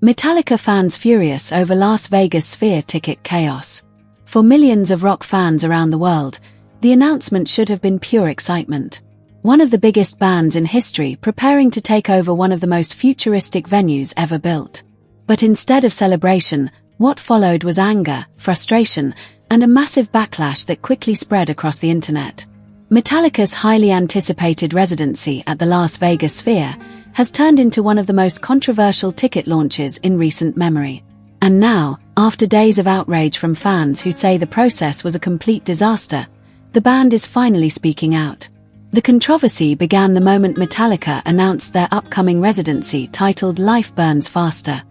Metallica fans furious over Las Vegas Sphere ticket chaos. For millions of rock fans around the world, the announcement should have been pure excitement. One of the biggest bands in history preparing to take over one of the most futuristic venues ever built. But instead of celebration, what followed was anger, frustration, and a massive backlash that quickly spread across the internet. Metallica's highly anticipated residency at the Las Vegas Sphere has turned into one of the most controversial ticket launches in recent memory. And now, after days of outrage from fans who say the process was a complete disaster, the band is finally speaking out. The controversy began the moment Metallica announced their upcoming residency titled Life Burns Faster.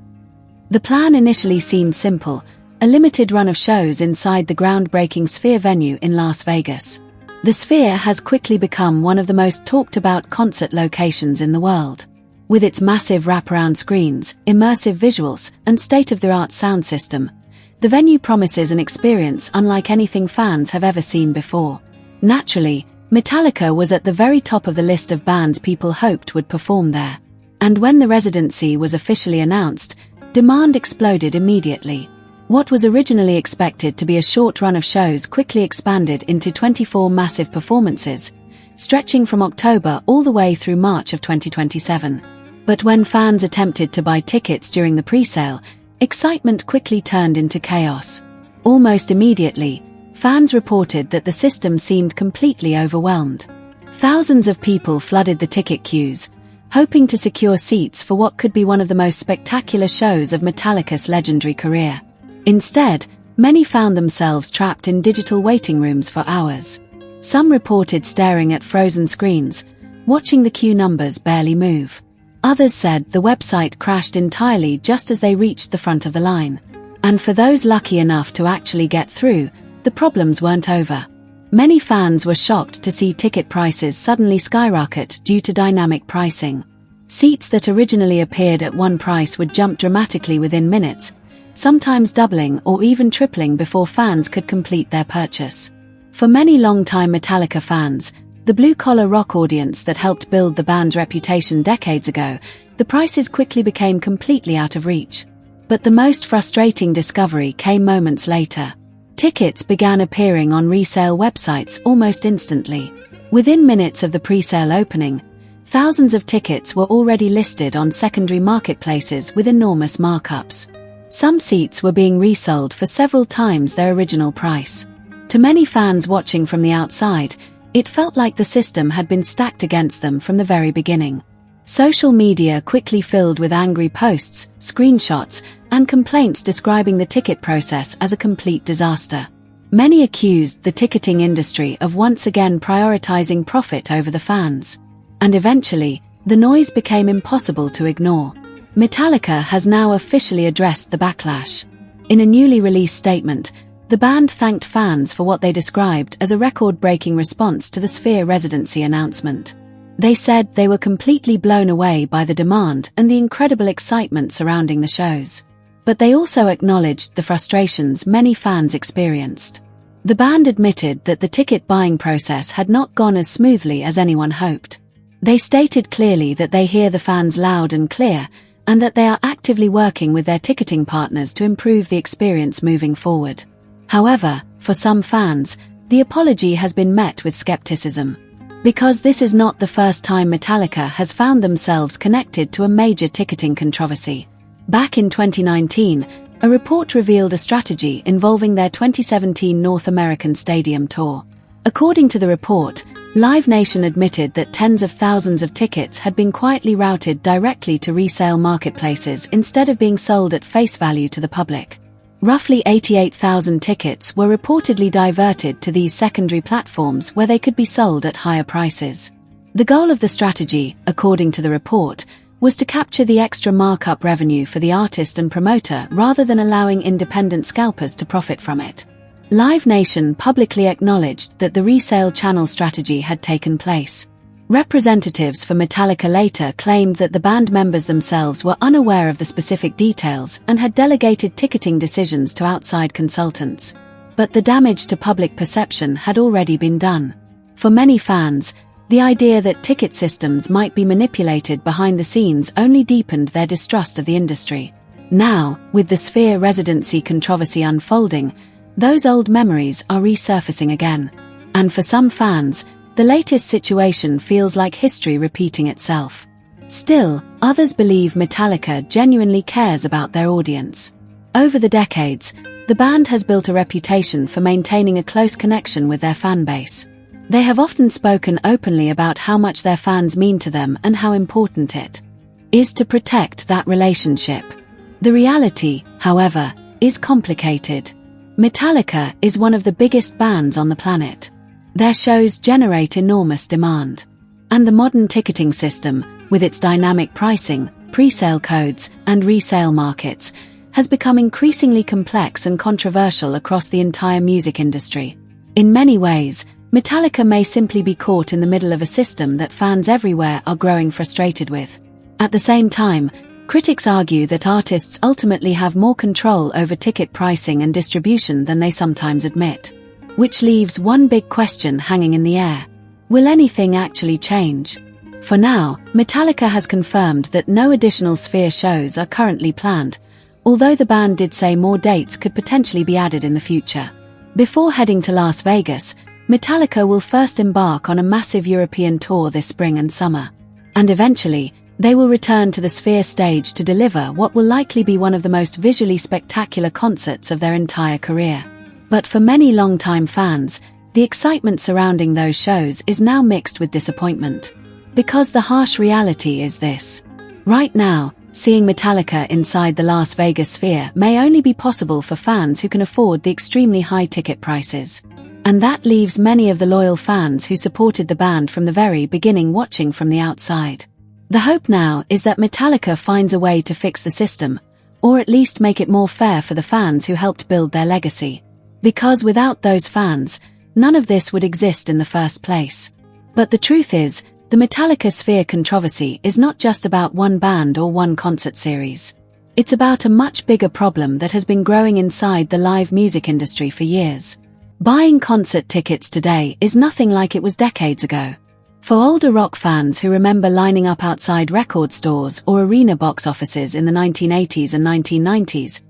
The plan initially seemed simple, a limited run of shows inside the groundbreaking Sphere venue in Las Vegas. The Sphere has quickly become one of the most talked-about concert locations in the world. With its massive wraparound screens, immersive visuals, and state-of-the-art sound system, the venue promises an experience unlike anything fans have ever seen before. Naturally, Metallica was at the very top of the list of bands people hoped would perform there. And when the residency was officially announced, demand exploded immediately. What was originally expected to be a short run of shows quickly expanded into 24 massive performances, stretching from October all the way through March of 2027. But when fans attempted to buy tickets during the pre-sale, excitement quickly turned into chaos. Almost immediately, fans reported that the system seemed completely overwhelmed. Thousands of people flooded the ticket queues, hoping to secure seats for what could be one of the most spectacular shows of Metallica's legendary career. Instead, many found themselves trapped in digital waiting rooms for hours. Some reported staring at frozen screens, watching the queue numbers barely move. Others said the website crashed entirely just as they reached the front of the line. And for those lucky enough to actually get through, the problems weren't over. Many fans were shocked to see ticket prices suddenly skyrocket due to dynamic pricing. Seats that originally appeared at one price would jump dramatically within minutes, sometimes doubling or even tripling before fans could complete their purchase. For many long-time Metallica fans, the blue-collar rock audience that helped build the band's reputation decades ago, the prices quickly became completely out of reach. But the most frustrating discovery came moments later. Tickets began appearing on resale websites almost instantly. Within minutes of the pre-sale opening, thousands of tickets were already listed on secondary marketplaces with enormous markups. Some seats were being resold for several times their original price. To many fans watching from the outside, it felt like the system had been stacked against them from the very beginning. Social media quickly filled with angry posts, screenshots, and complaints describing the ticket process as a complete disaster. Many accused the ticketing industry of once again prioritizing profit over the fans. And eventually, the noise became impossible to ignore. Metallica has now officially addressed the backlash. In a newly released statement, the band thanked fans for what they described as a record-breaking response to the Sphere residency announcement. They said they were completely blown away by the demand and the incredible excitement surrounding the shows. But they also acknowledged the frustrations many fans experienced. The band admitted that the ticket buying process had not gone as smoothly as anyone hoped. They stated clearly that they hear the fans loud and clear, and that they are actively working with their ticketing partners to improve the experience moving forward. However, for some fans, the apology has been met with skepticism. Because this is not the first time Metallica has found themselves connected to a major ticketing controversy. Back in 2019, a report revealed a strategy involving their 2017 North American Stadium tour. According to the report, Live Nation admitted that tens of thousands of tickets had been quietly routed directly to resale marketplaces instead of being sold at face value to the public. Roughly 88,000 tickets were reportedly diverted to these secondary platforms where they could be sold at higher prices. The goal of the strategy, according to the report, was to capture the extra markup revenue for the artist and promoter rather than allowing independent scalpers to profit from it. Live Nation publicly acknowledged that the resale channel strategy had taken place. Representatives for Metallica later claimed that the band members themselves were unaware of the specific details and had delegated ticketing decisions to outside consultants. But the damage to public perception had already been done. For many fans, the idea that ticket systems might be manipulated behind the scenes only deepened their distrust of the industry. Now, with the Sphere residency controversy unfolding, those old memories are resurfacing again. And for some fans, the latest situation feels like history repeating itself. Still, others believe Metallica genuinely cares about their audience. Over the decades, the band has built a reputation for maintaining a close connection with their fan base. They have often spoken openly about how much their fans mean to them and how important it is to protect that relationship. The reality, however, is complicated. Metallica is one of the biggest bands on the planet. Their shows generate enormous demand. And the modern ticketing system, with its dynamic pricing, pre-sale codes, and resale markets, has become increasingly complex and controversial across the entire music industry. In many ways, Metallica may simply be caught in the middle of a system that fans everywhere are growing frustrated with. At the same time, critics argue that artists ultimately have more control over ticket pricing and distribution than they sometimes admit. Which leaves one big question hanging in the air. Will anything actually change? For now, Metallica has confirmed that no additional Sphere shows are currently planned, although the band did say more dates could potentially be added in the future. Before heading to Las Vegas, Metallica will first embark on a massive European tour this spring and summer. And eventually, they will return to the Sphere stage to deliver what will likely be one of the most visually spectacular concerts of their entire career. But for many longtime fans, the excitement surrounding those shows is now mixed with disappointment. Because the harsh reality is this. Right now, seeing Metallica inside the Las Vegas Sphere may only be possible for fans who can afford the extremely high ticket prices. And that leaves many of the loyal fans who supported the band from the very beginning watching from the outside. The hope now is that Metallica finds a way to fix the system, or at least make it more fair for the fans who helped build their legacy. Because without those fans, none of this would exist in the first place. But the truth is, the Metallica Sphere controversy is not just about one band or one concert series. It's about a much bigger problem that has been growing inside the live music industry for years. Buying concert tickets today is nothing like it was decades ago. For older rock fans who remember lining up outside record stores or arena box offices in the 1980s and 1990s,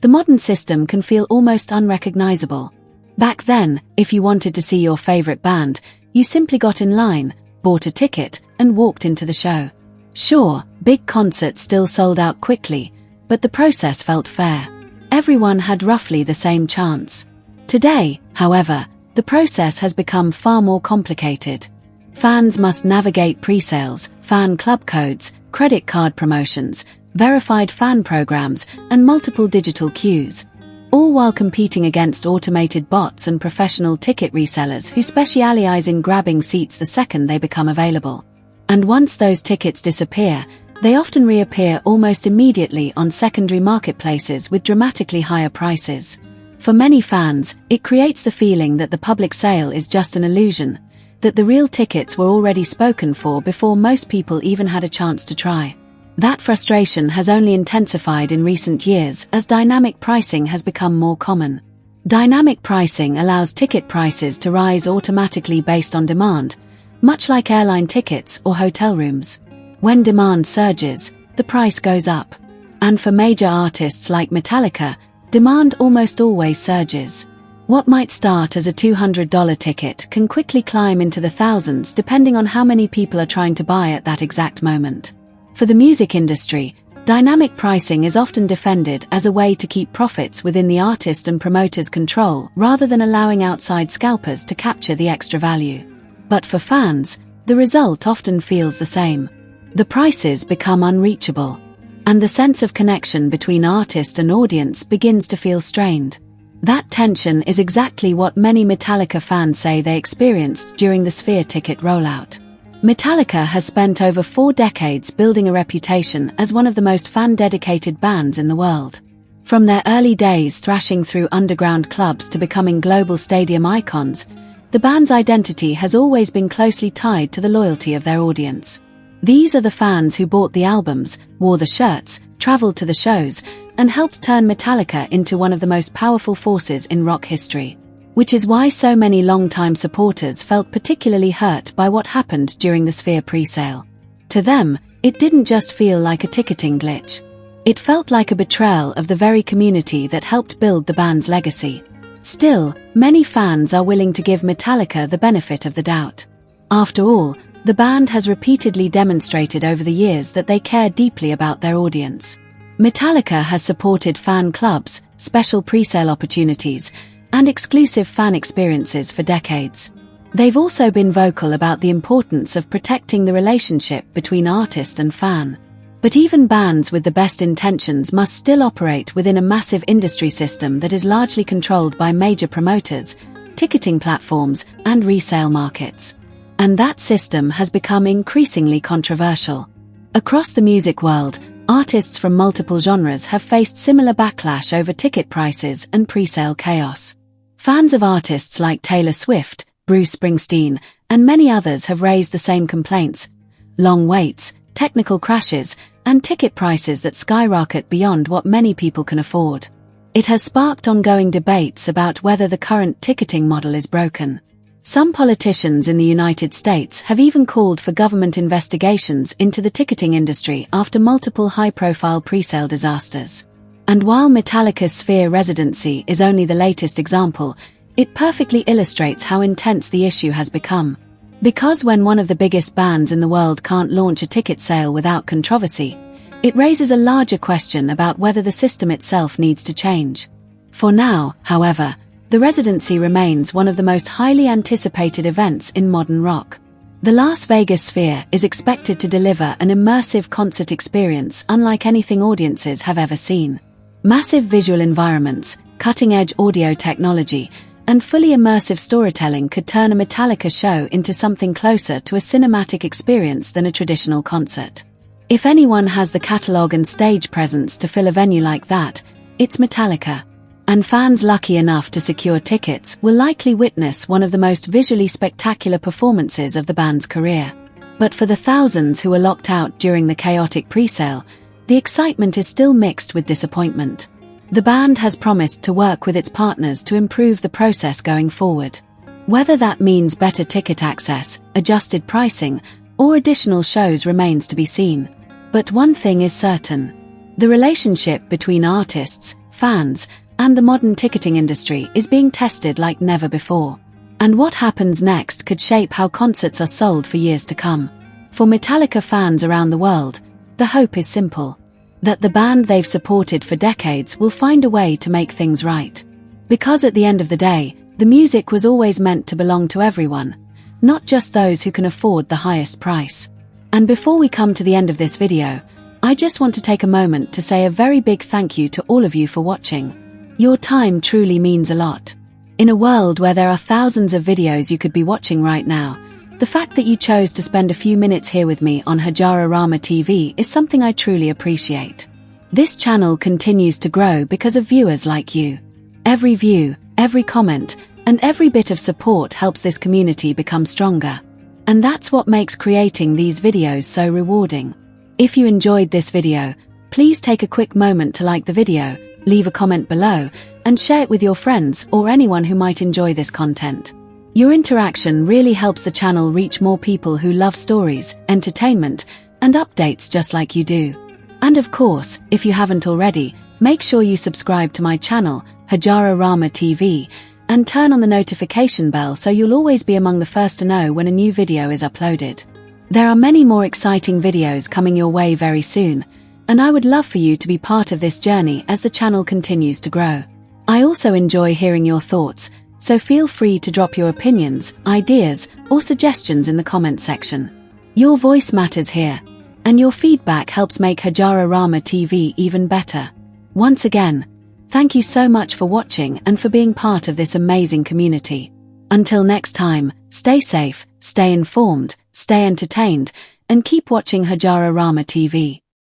the modern system can feel almost unrecognizable. Back then, if you wanted to see your favorite band, you simply got in line, bought a ticket, and walked into the show. Sure, big concerts still sold out quickly, but the process felt fair. Everyone had roughly the same chance. Today, however, the process has become far more complicated. Fans must navigate pre-sales, fan club codes, credit card promotions, verified fan programs, and multiple digital queues, all while competing against automated bots and professional ticket resellers who specialize in grabbing seats the second they become available. And once those tickets disappear, they often reappear almost immediately on secondary marketplaces with dramatically higher prices. For many fans, it creates the feeling that the public sale is just an illusion, that the real tickets were already spoken for before most people even had a chance to try. That frustration has only intensified in recent years as dynamic pricing has become more common. Dynamic pricing allows ticket prices to rise automatically based on demand, much like airline tickets or hotel rooms. When demand surges, the price goes up. And for major artists like Metallica, demand almost always surges. What might start as a $200 ticket can quickly climb into the thousands depending on how many people are trying to buy at that exact moment. For the music industry, dynamic pricing is often defended as a way to keep profits within the artist and promoter's control rather than allowing outside scalpers to capture the extra value. But for fans, the result often feels the same. The prices become unreachable, and the sense of connection between artist and audience begins to feel strained. That tension is exactly what many Metallica fans say they experienced during the Sphere ticket rollout. Metallica has spent over 4 decades building a reputation as one of the most fan-dedicated bands in the world. From their early days thrashing through underground clubs to becoming global stadium icons, the band's identity has always been closely tied to the loyalty of their audience. These are the fans who bought the albums, wore the shirts, traveled to the shows, and helped turn Metallica into one of the most powerful forces in rock history. Which is why so many longtime supporters felt particularly hurt by what happened during the Sphere pre-sale. To them, it didn't just feel like a ticketing glitch. It felt like a betrayal of the very community that helped build the band's legacy. Still, many fans are willing to give Metallica the benefit of the doubt. After all, the band has repeatedly demonstrated over the years that they care deeply about their audience. Metallica has supported fan clubs, special pre-sale opportunities, and exclusive fan experiences for decades. They've also been vocal about the importance of protecting the relationship between artist and fan. But even bands with the best intentions must still operate within a massive industry system that is largely controlled by major promoters, ticketing platforms, and resale markets. And that system has become increasingly controversial. Across the music world, artists from multiple genres have faced similar backlash over ticket prices and pre-sale chaos. Fans of artists like Taylor Swift, Bruce Springsteen, and many others have raised the same complaints: long waits, technical crashes, and ticket prices that skyrocket beyond what many people can afford. It has sparked ongoing debates about whether the current ticketing model is broken. Some politicians in the United States have even called for government investigations into the ticketing industry after multiple high-profile pre-sale disasters. And while Metallica's Sphere residency is only the latest example, it perfectly illustrates how intense the issue has become. Because when one of the biggest bands in the world can't launch a ticket sale without controversy, it raises a larger question about whether the system itself needs to change. For now, however, the residency remains one of the most highly anticipated events in modern rock. The Las Vegas Sphere is expected to deliver an immersive concert experience unlike anything audiences have ever seen. Massive visual environments, cutting-edge audio technology, and fully immersive storytelling could turn a Metallica show into something closer to a cinematic experience than a traditional concert. If anyone has the catalog and stage presence to fill a venue like that, it's Metallica. And fans lucky enough to secure tickets will likely witness one of the most visually spectacular performances of the band's career. But for the thousands who were locked out during the chaotic pre-sale, the excitement is still mixed with disappointment. The band has promised to work with its partners to improve the process going forward. Whether that means better ticket access, adjusted pricing, or additional shows remains to be seen. But one thing is certain: the relationship between artists, fans, and the modern ticketing industry is being tested like never before. And what happens next could shape how concerts are sold for years to come. For Metallica fans around the world, the hope is simple: that the band they've supported for decades will find a way to make things right. Because at the end of the day, the music was always meant to belong to everyone, not just those who can afford the highest price. And before we come to the end of this video, I just want to take a moment to say a very big thank you to all of you for watching. Your time truly means a lot. In a world where there are thousands of videos you could be watching right now, the fact that you chose to spend a few minutes here with me on Hajararama TV is something I truly appreciate. This channel continues to grow because of viewers like you. Every view, every comment, and every bit of support helps this community become stronger. And that's what makes creating these videos so rewarding. If you enjoyed this video, please take a quick moment to like the video, leave a comment below, and share it with your friends or anyone who might enjoy this content. Your interaction really helps the channel reach more people who love stories, entertainment, and updates just like you do. And of course, if you haven't already, make sure you subscribe to my channel, Hajararama TV, and turn on the notification bell so you'll always be among the first to know when a new video is uploaded. There are many more exciting videos coming your way very soon, and I would love for you to be part of this journey as the channel continues to grow. I also enjoy hearing your thoughts, so feel free to drop your opinions, ideas, or suggestions in the comment section. Your voice matters here, and your feedback helps make Hajararama TV even better. Once again, thank you so much for watching and for being part of this amazing community. Until next time, stay safe, stay informed, stay entertained, and keep watching Hajararama TV.